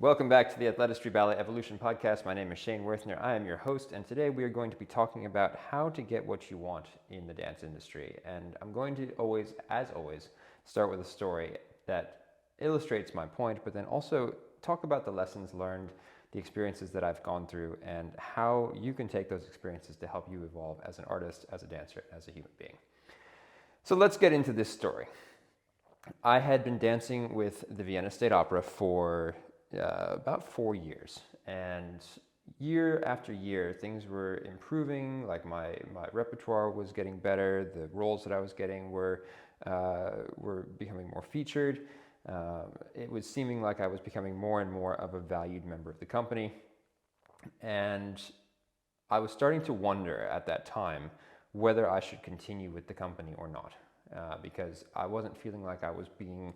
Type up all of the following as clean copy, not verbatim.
Welcome back to the Athletistry Ballet Evolution podcast. My name is Shane Werthner. I am your host, and today we are going to be talking about how to get what you want in the dance industry. And I'm going to always, as always, start with a story that illustrates my point, but then also talk about the lessons learned, the experiences that I've gone through, and how you can take those experiences to help you evolve as an artist, as a dancer, as a human being. So let's get into this story. I had been dancing with the Vienna State Opera for about 4 years, and year after year things were improving. Like my repertoire was getting better, the roles that I was getting were becoming more featured. It was seeming like I was becoming more and more of a valued member of the company, and I was starting to wonder at that time whether I should continue with the company or not, because I wasn't feeling like I was being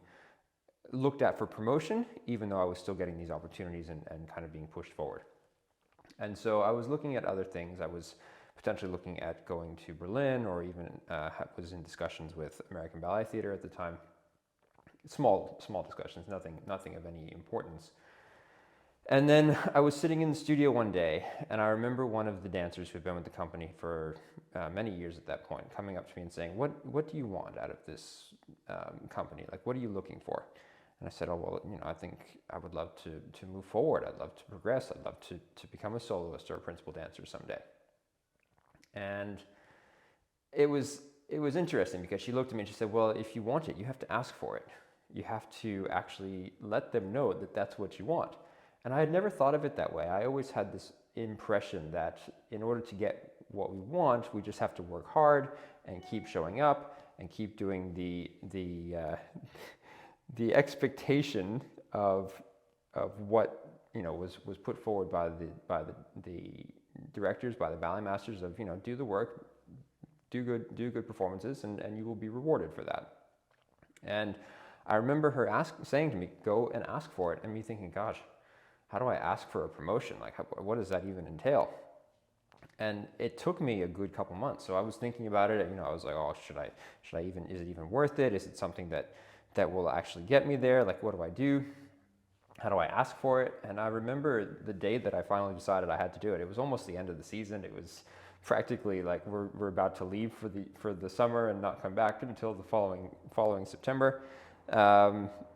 looked at for promotion, even though I was still getting these opportunities and kind of being pushed forward. And so I was looking at other things. I was potentially looking at going to Berlin, or even was in discussions with American Ballet Theater at the time. Small discussions, nothing of any importance. And then I was sitting in the studio one day, and I remember one of the dancers who had been with the company for many years at that point coming up to me and saying, what do you want out of this company? Like, what are you looking for? And I said, oh, well, I think I would love to move forward. I'd love to progress. I'd love to become a soloist or a principal dancer someday. And it was interesting because she looked at me and she said, well, if you want it, you have to ask for it. You have to actually let them know that that's what you want. And I had never thought of it that way. I always had this impression that in order to get what we want, we just have to work hard and keep showing up and keep doing the expectation of what was put forward by the directors, by the ballet masters, of do the work, do good performances, and you will be rewarded for that. And I remember her saying to me, go and ask for it, and me thinking, gosh, how do I ask for a promotion? Like, what does that even entail? And it took me a good couple months. So I was thinking about it. I was like, oh, should I even? Is it even worth it? Is it something that will actually get me there? Like, what do I do? How do I ask for it? And I remember the day that I finally decided I had to do it. It was almost the end of the season. It was practically like we're about to leave for the summer and not come back until the following September.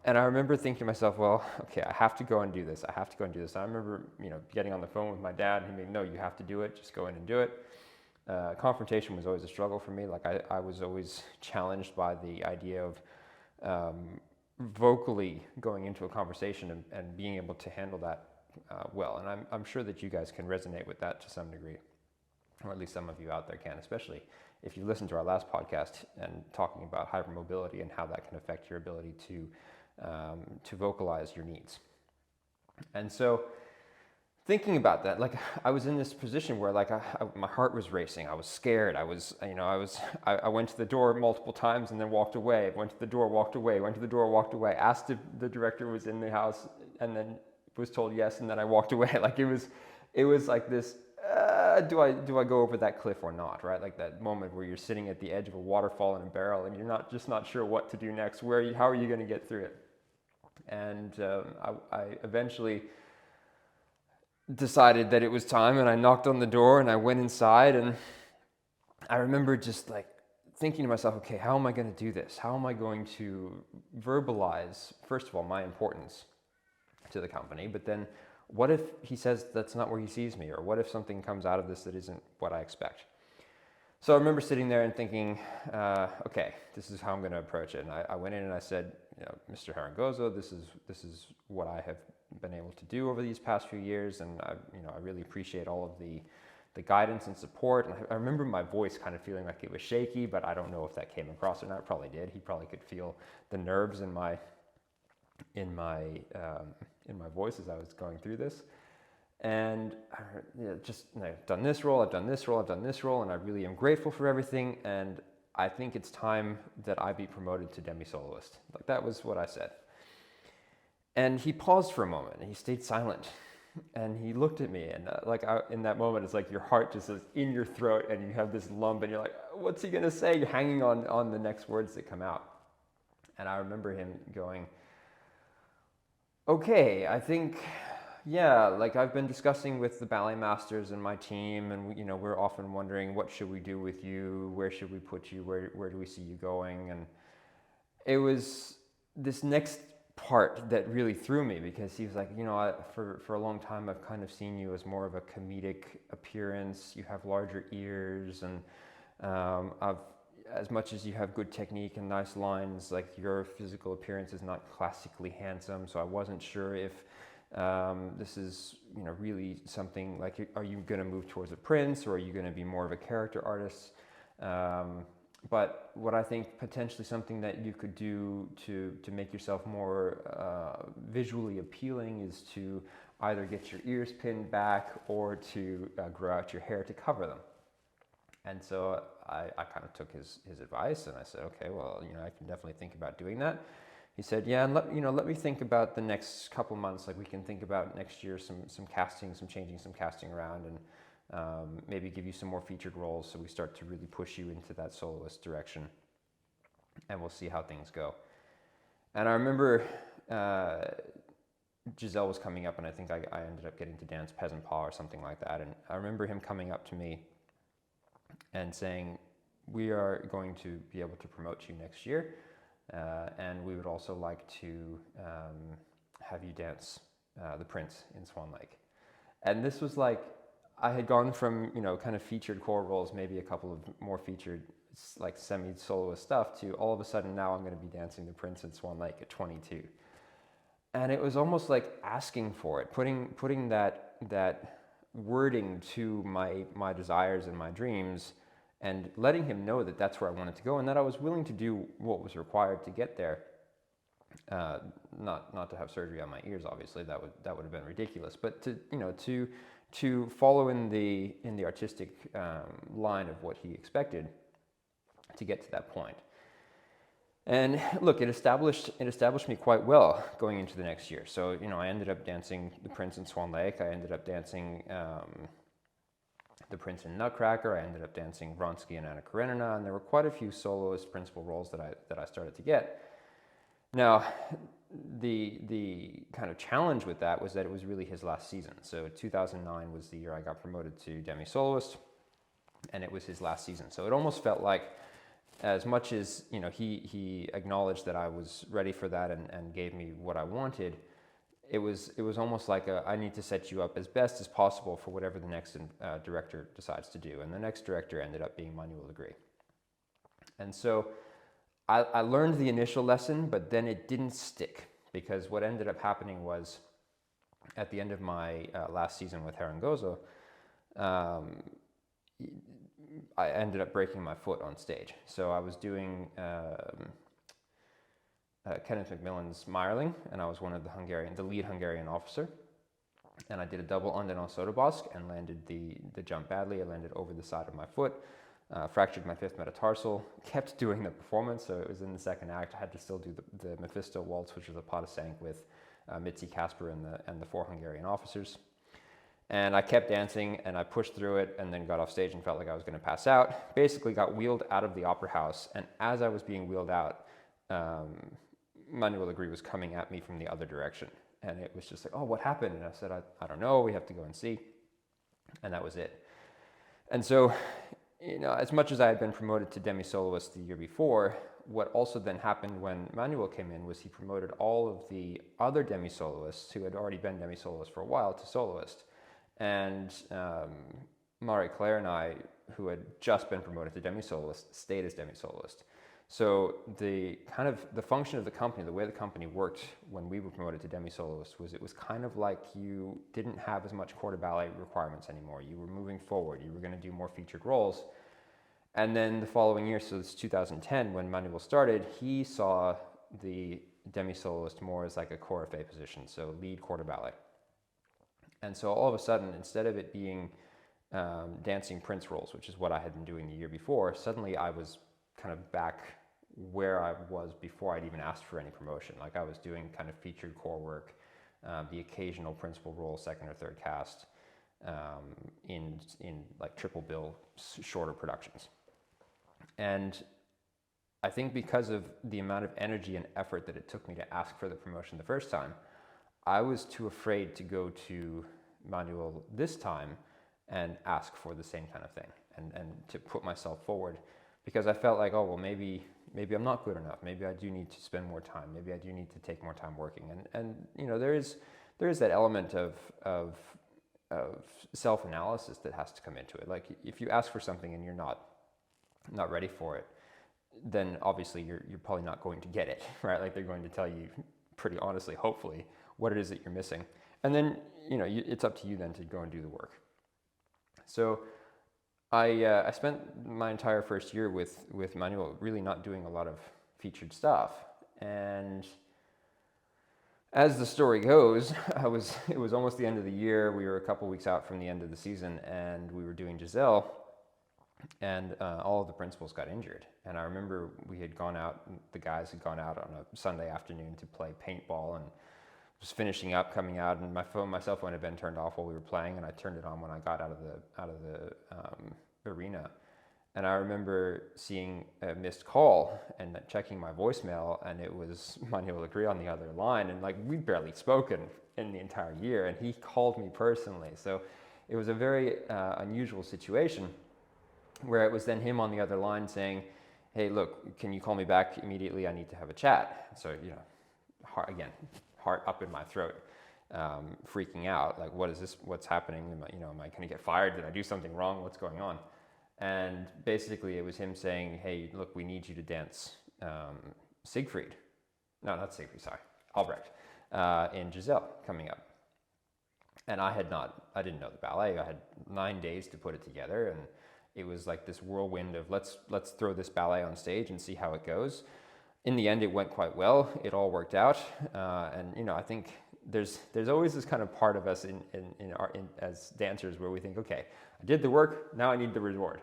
And I remember thinking to myself, well, okay, I have to go and do this. I have to go and do this. And I remember, getting on the phone with my dad and him being, no, you have to do it. Just go in and do it. Confrontation was always a struggle for me. Like I was always challenged by the idea of vocally going into a conversation and being able to handle that well. And I'm sure that you guys can resonate with that to some degree, or at least some of you out there can, especially if you listen to our last podcast and talking about hypermobility and how that can affect your ability to vocalize your needs. And so thinking about that, like I was in this position where like my heart was racing. I was scared. I went to the door multiple times and then walked away. Went to the door, walked away. Went to the door, walked away. Asked if the director was in the house, and then was told yes, and then I walked away. Like it was like this. Do I go over that cliff or not, right? Like that moment where you're sitting at the edge of a waterfall in a barrel and you're not sure what to do next. How are you going to get through it? And I eventually decided that it was time, and I knocked on the door and I went inside, and I remember just like thinking to myself, okay, how am I going to do this? How am I going to verbalize, first of all, my importance to the company, but then what if he says that's not where he sees me? Or what if something comes out of this that isn't what I expect? So I remember sitting there and thinking, okay, this is how I'm going to approach it. And I went in and I said, Mr. Harangozo, this is what I have been able to do over these past few years, and I really appreciate all of the guidance and support. And I remember my voice kind of feeling like it was shaky, but I don't know if that came across or not. It probably did. He probably could feel the nerves in my voice as I was going through this. And I've done this role, I've done this role, I've done this role, and I really am grateful for everything. And I think it's time that I be promoted to demi-soloist. Like that was what I said. And he paused for a moment and he stayed silent. And he looked at me, and in that moment, it's like your heart just is in your throat and you have this lump and you're like, what's he gonna say? You're hanging on the next words that come out. And I remember him going, Okay, I think, yeah, like I've been discussing with the ballet masters and my team, and we're often wondering, what should we do with you? Where should we put you? Where do we see you going? And it was this next part that really threw me, because he was like, for a long time I've kind of seen you as more of a comedic appearance. You have larger ears, and I've as much as you have good technique and nice lines, like your physical appearance is not classically handsome. So I wasn't sure if this is really something like, are you going to move towards a prince, or are you going to be more of a character artist? But what I think potentially something that you could do to make yourself more visually appealing is to either get your ears pinned back, or to grow out your hair to cover them. And so I kind of took his advice, and I said, okay, well, I can definitely think about doing that. He said, yeah, and let me think about the next couple months. Like, we can think about next year, some casting, changing some casting around, and maybe give you some more featured roles, so we start to really push you into that soloist direction, and we'll see how things go. And I remember Giselle was coming up, and I think I ended up getting to dance Peasant Pas or something like that. And I remember him coming up to me and saying, we are going to be able to promote you next year, and we would also like to have you dance the Prince in Swan Lake. And this was like, I had gone from kind of featured core roles, maybe a couple of more featured like semi-soloist stuff, to all of a sudden now I'm going to be dancing the Prince in Swan Lake at 22. And it was almost like asking for it, putting that wording to my desires and my dreams, and letting him know that that's where I wanted to go, and that I was willing to do what was required to get there. Not to have surgery on my ears, obviously, that would have been ridiculous, but to follow in the artistic line of what he expected to get to that point. And look, it established me quite well going into the next year. So I ended up dancing the Prince in Swan Lake. I ended up dancing the Prince in Nutcracker. I ended up dancing Vronsky and Anna Karenina, and there were quite a few soloist principal roles that I started to get. Now, the kind of challenge with that was that it was really his last season. So 2009 was the year I got promoted to demi-soloist, and it was his last season. So it almost felt like, as much as he acknowledged that I was ready for that and gave me what I wanted, it was almost like I need to set you up as best as possible for whatever the next director decides to do. And the next director ended up being Manuel Legris. And so I learned the initial lesson, but then it didn't stick, because what ended up happening was, at the end of my last season with Harangozo, I ended up breaking my foot on stage. So I was doing Kenneth Macmillan's Meyerling, and I was one of the lead Hungarian officer. And I did a double Anden en Sotobosk and landed the jump badly. I landed over the side of my foot, fractured my fifth metatarsal, kept doing the performance. So it was in the second act. I had to still do the Mephisto waltz, which was a pas de cinq with Mitzi Kasper and the four Hungarian officers. And I kept dancing, and I pushed through it, and then got off stage and felt like I was going to pass out. Basically got wheeled out of the opera house, and as I was being wheeled out, Manuel Legris was coming at me from the other direction. And it was just like, oh, what happened? And I said, I don't know, we have to go and see. And that was it. And so, as much as I had been promoted to demi-soloist the year before, what also then happened when Manuel came in was he promoted all of the other demi-soloists who had already been demi-soloists for a while to soloist. And Marie Claire and I, who had just been promoted to demi-soloist, stayed as demi-soloist. So the function of the company, the way the company worked when we were promoted to demi-soloist, was it was kind of like you didn't have as much corps de ballet requirements anymore. You were moving forward. You were going to do more featured roles. And then the following year, so it's 2010, when Manuel started, he saw the demi-soloist more as like a corps de position, so lead corps de ballet. And so all of a sudden, instead of it being dancing Prince roles, which is what I had been doing the year before, suddenly I was kind of back where I was before I'd even asked for any promotion. Like, I was doing kind of featured core work, the occasional principal role, second or third cast, in like triple bill, shorter productions. And I think because of the amount of energy and effort that it took me to ask for the promotion the first time, I was too afraid to go to Manuel this time and ask for the same kind of thing, and to put myself forward, because I felt like, oh, well, maybe I'm not good enough. Maybe I do need to spend more time. Maybe I do need to take more time working. And you know, there is that element of self-analysis that has to come into it. Like, if you ask for something and you're not ready for it, then obviously you're probably not going to get it, right? Like, they're going to tell you pretty honestly, hopefully, what it is that you're missing. And then, you know, it's up to you then to go and do the work. So I spent my entire first year with Manuel really not doing a lot of featured stuff. And as the story goes, it was almost the end of the year. We were a couple weeks out from the end of the season, and we were doing Giselle, and all of the principals got injured. And I remember the guys had gone out on a Sunday afternoon to play paintball, and was finishing up, coming out, and my cell phone had been turned off while we were playing, and I turned it on when I got out of the arena. And I remember seeing a missed call and checking my voicemail, and it was Manuel Legris on the other line, and like, we'd barely spoken in the entire year, and he called me personally. So it was a very unusual situation, where it was then him on the other line saying, hey, look, can you call me back immediately? I need to have a chat. So, you know, heart up in my throat, freaking out, like, what is this? What's happening? Am I going to get fired? Did I do something wrong? What's going on? And basically it was him saying, hey, look, we need you to dance Siegfried. No, not Siegfried, sorry, Albrecht, in Giselle coming up. And I didn't know the ballet. I had 9 days to put it together, and it was like this whirlwind of let's throw this ballet on stage and see how it goes. In the end, it went quite well. It all worked out, and you know, I think there's always this kind of part of us as dancers where we think, okay, I did the work, now I need the reward.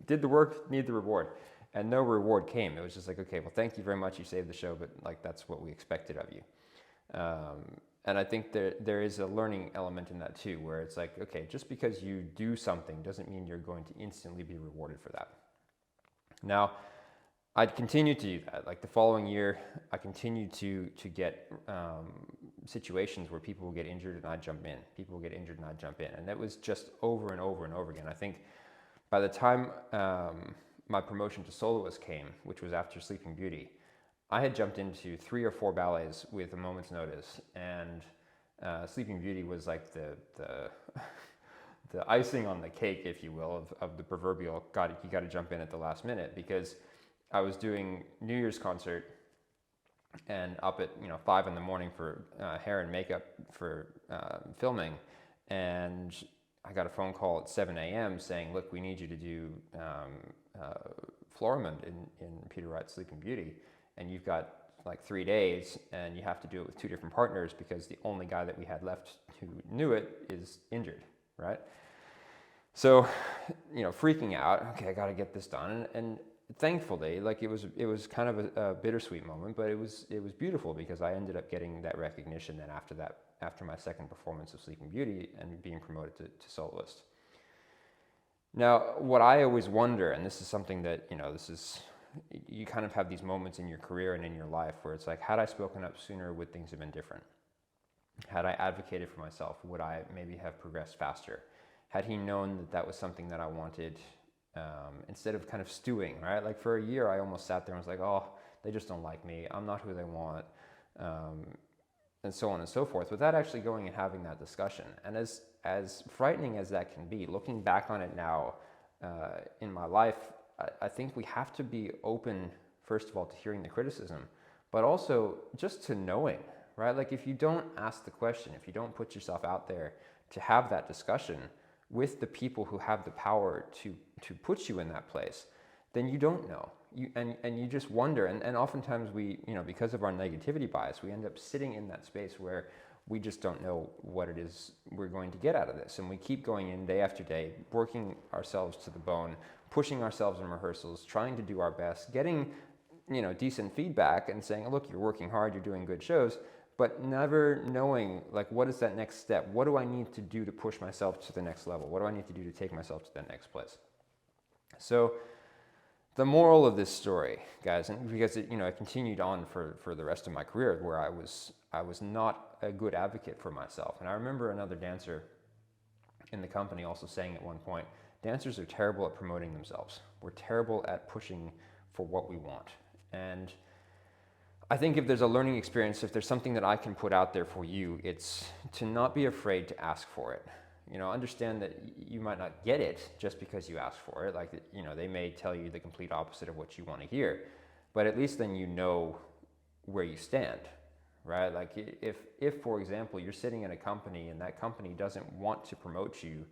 Did the work, need the reward, and no reward came. It was just like, okay, well, thank you very much, you saved the show, but like, that's what we expected of you. And I think there is a learning element in that too, where it's like, okay, just because you do something doesn't mean you're going to instantly be rewarded for that. Now, I'd continue to do that. Like, the following year, I continued to get situations where people will get injured and I'd jump in. People will get injured and I'd jump in. And that was just over and over and over again. I think by the time my promotion to soloist came, which was after Sleeping Beauty, I had jumped into 3 or 4 ballets with a moment's notice. And Sleeping Beauty was like the icing on the cake, if you will, of the proverbial, you got to jump in at the last minute, because I was doing New Year's concert and up at 5 in the morning for hair and makeup for filming, and I got a phone call at 7 a.m. saying, look, we need you to do Florimond in Peter Wright's Sleeping Beauty, and you've got like 3 days, and you have to do it with 2 different partners because the only guy that we had left who knew it is injured, right? So, freaking out, okay, I got to get this done, and thankfully, like, it was kind of a bittersweet moment, but it was beautiful, because I ended up getting that recognition then after my second performance of Sleeping Beauty and being promoted to soloist. Now, what I always wonder, and this is something that, you kind of have these moments in your career and in your life where it's like, had I spoken up sooner, would things have been different? Had I advocated for myself, would I maybe have progressed faster? Had he known that that was something that I wanted, instead of kind of stewing, right? Like, for a year, I almost sat there and was like, oh, they just don't like me. I'm not who they want, and so on and so forth, without actually going and having that discussion. And as frightening as that can be, looking back on it now in my life, I think we have to be open, first of all, to hearing the criticism, but also just to knowing, right? Like, if you don't ask the question, if you don't put yourself out there to have that discussion with the people who have the power to put you in that place, then you don't know. And you just wonder. And oftentimes we, because of our negativity bias, we end up sitting in that space where we just don't know what it is we're going to get out of this. And we keep going in day after day, working ourselves to the bone, pushing ourselves in rehearsals, trying to do our best, getting, decent feedback and saying, look, you're working hard, you're doing good shows, but never knowing, like, what is that next step? What do I need to do to push myself to the next level? What do I need to do to take myself to that next place? So the moral of this story, guys, and because it continued on for the rest of my career, where I was not a good advocate for myself. And I remember another dancer in the company also saying at one point, dancers are terrible at promoting themselves. We're terrible at pushing for what we want. And I think if there's a learning experience, if there's something that I can put out there for you, it's to not be afraid to ask for it. Understand that you might not get it just because you ask for it. Like, they may tell you the complete opposite of what you want to hear, but at least then you know where you stand, right? Like if for example, you're sitting in a company and that company doesn't want to promote you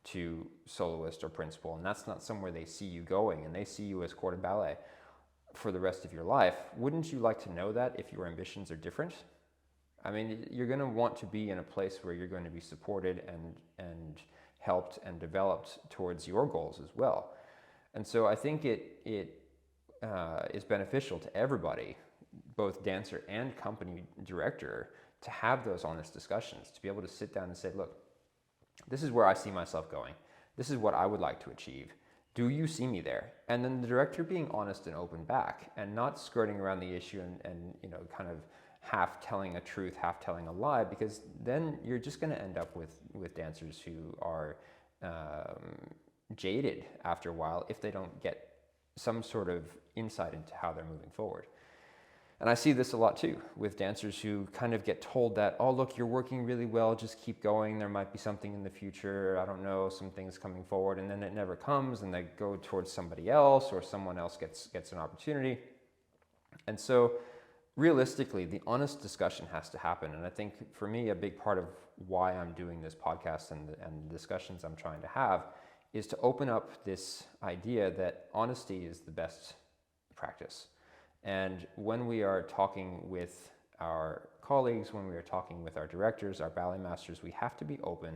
to soloist or principal, and that's not somewhere they see you going, and they see you as corps de ballet for the rest of your life, wouldn't you like to know that if your ambitions are different? I mean, you're going to want to be in a place where you're going to be supported and helped and developed towards your goals as well. And so I think it is beneficial to everybody, both dancer and company director, to have those honest discussions, to be able to sit down and say, look, this is where I see myself going. This is what I would like to achieve. Do you see me there? And then the director being honest and open back and not skirting around the issue and kind of half telling a truth, half telling a lie, because then you're just going to end up with dancers who are jaded after a while if they don't get some sort of insight into how they're moving forward. And I see this a lot too with dancers who kind of get told that, oh, look, you're working really well, just keep going. There might be something in the future. I don't know, some things coming forward, and then it never comes, and they go towards somebody else, or someone else gets an opportunity. And so realistically, the honest discussion has to happen. And I think for me, a big part of why I'm doing this podcast and the discussions I'm trying to have is to open up this idea that honesty is the best practice. And when we are talking with our colleagues, when we are talking with our directors, our ballet masters, we have to be open.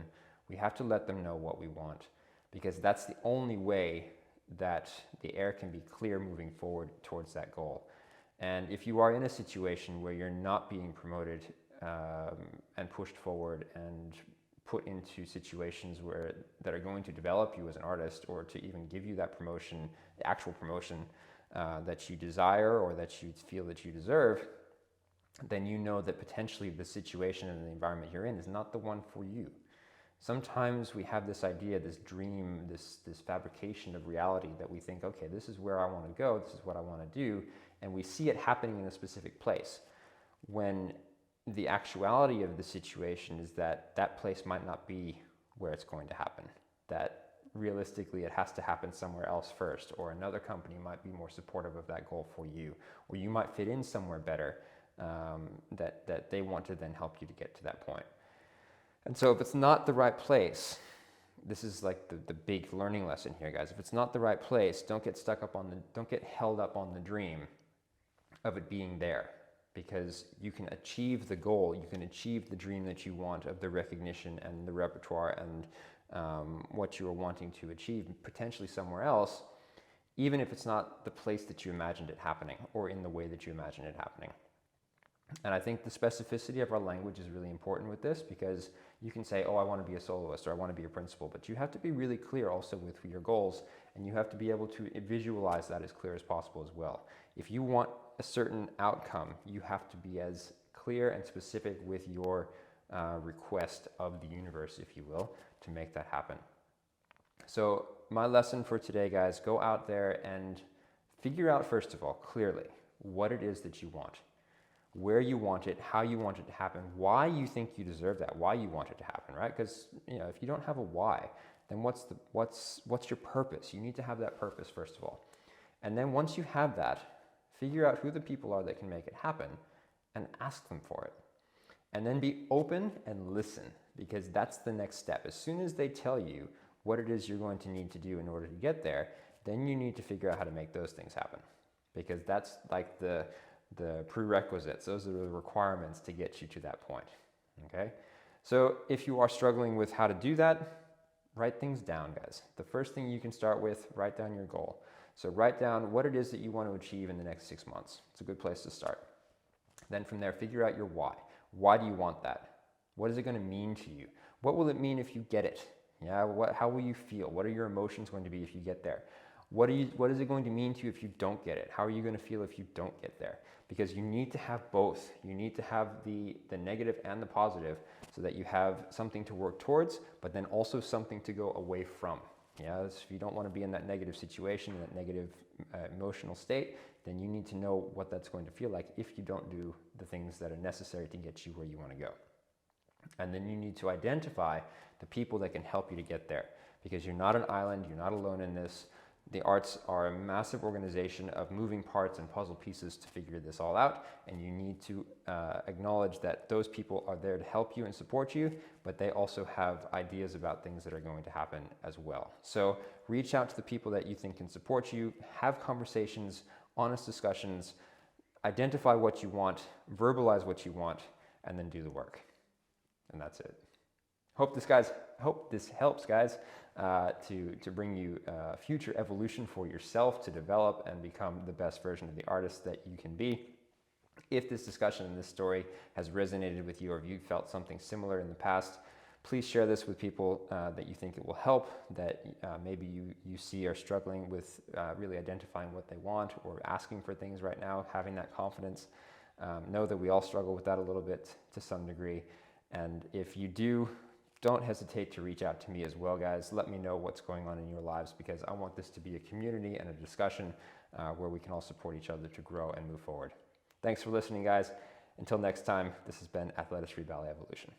We have to let them know what we want, because that's the only way that the air can be clear moving forward towards that goal. And if you are in a situation where you're not being promoted and pushed forward and put into situations that are going to develop you as an artist, or to even give you that promotion, the actual promotion that you desire or that you feel that you deserve, then you know that potentially the situation and the environment you're in is not the one for you. Sometimes we have this idea, this dream, this fabrication of reality that we think, okay, this is where I want to go, this is what I want to do, and we see it happening in a specific place, when the actuality of the situation is that that place might not be where it's going to happen, that realistically it has to happen somewhere else first, or another company might be more supportive of that goal for you, or you might fit in somewhere better that they want to then help you to get to that point. And so if it's not the right place, this is like the big learning lesson here, guys. If it's not the right place, don't get held up on the dream of it being there, because you can achieve the goal, you can achieve the dream that you want of the recognition and the repertoire and what you are wanting to achieve potentially somewhere else, even if it's not the place that you imagined it happening or in the way that you imagined it happening. And I think the specificity of our language is really important with this, because you can say, oh, I want to be a soloist, or I want to be a principal, but you have to be really clear also with your goals, and you have to be able to visualize that as clear as possible as well. If you want a certain outcome, you have to be as clear and specific with your request of the universe, if you will, to make that happen. So my lesson for today, guys, go out there and figure out, first of all, clearly what it is that you want, where you want it, how you want it to happen, why you think you deserve that, why you want it to happen, right? Because if you don't have a why, then what's your purpose? You need to have that purpose, first of all. And then once you have that, figure out who the people are that can make it happen and ask them for it. And then be open and listen, because that's the next step. As soon as they tell you what it is you're going to need to do in order to get there, then you need to figure out how to make those things happen, because that's like the prerequisites. Those are the requirements to get you to that point, okay? So if you are struggling with how to do that, write things down, guys. The first thing you can start with, write down your goal. So write down what it is that you want to achieve in the next 6 months. It's a good place to start. Then from there, figure out your why. Why do you want that? What is it going to mean to you? What will it mean if you get it? Yeah, how will you feel? What are your emotions going to be if you get there? What is it going to mean to you if you don't get it? How are you going to feel if you don't get there? Because you need to have both. You need to have the negative and the positive so that you have something to work towards, but then also something to go away from. Yeah, if you don't want to be in that negative situation, that negative emotional state, then you need to know what that's going to feel like if you don't do the things that are necessary to get you where you want to go. And then you need to identify the people that can help you to get there, because you're not an island, you're not alone in this. The arts are a massive organization of moving parts and puzzle pieces to figure this all out, and you need to acknowledge that those people are there to help you and support you, but they also have ideas about things that are going to happen as well. So reach out to the people that you think can support you, have conversations, honest discussions, identify what you want, verbalize what you want, and then do the work. And that's it. Hope this helps, guys, to bring you future evolution for yourself to develop and become the best version of the artist that you can be. If this discussion and this story has resonated with you, or if you felt something similar in the past, please share this with people that you think it will help, that maybe you see are struggling with really identifying what they want or asking for things right now, having that confidence. Know that we all struggle with that a little bit to some degree. And if you do, don't hesitate to reach out to me as well, guys. Let me know what's going on in your lives, because I want this to be a community and a discussion where we can all support each other to grow and move forward. Thanks for listening, guys. Until next time, this has been Athletistry Ballet Evolution.